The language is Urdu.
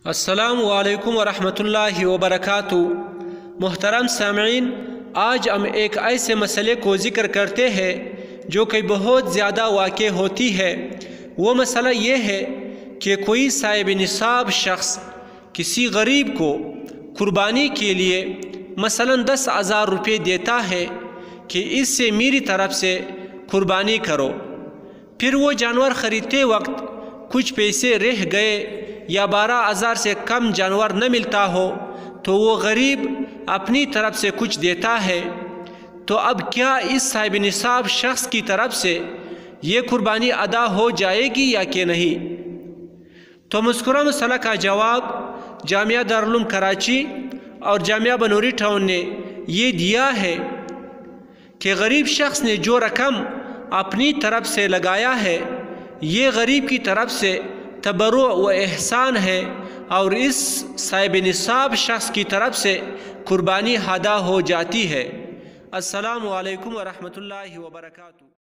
السلام علیکم ورحمۃ اللہ وبرکاتہ۔ محترم سامعین، آج ہم ایک ایسے مسئلے کو ذکر کرتے ہیں جو کہ بہت زیادہ واقع ہوتی ہے۔ وہ مسئلہ یہ ہے کہ کوئی صاحب نصاب شخص کسی غریب کو قربانی کے لیے مثلاً 10,000 روپے دیتا ہے کہ اس سے میری طرف سے قربانی کرو۔ پھر وہ جانور خریدتے وقت کچھ پیسے رہ گئے یا 12,000 سے کم جانور نہ ملتا ہو تو وہ غریب اپنی طرف سے کچھ دیتا ہے، تو اب کیا اس صاحب نصاب شخص کی طرف سے یہ قربانی ادا ہو جائے گی یا کہ نہیں؟ تو مذکورہ مسئلہ کا جواب جامعہ دارالعلوم کراچی اور جامعہ بنوری ٹاؤن نے یہ دیا ہے کہ غریب شخص نے جو رقم اپنی طرف سے لگایا ہے یہ غریب کی طرف سے تبرع و احسان ہے اور اس صاحب نصاب شخص کی طرف سے قربانی ادا ہو جاتی ہے۔ السلام علیکم ورحمۃ اللہ وبرکاتہ۔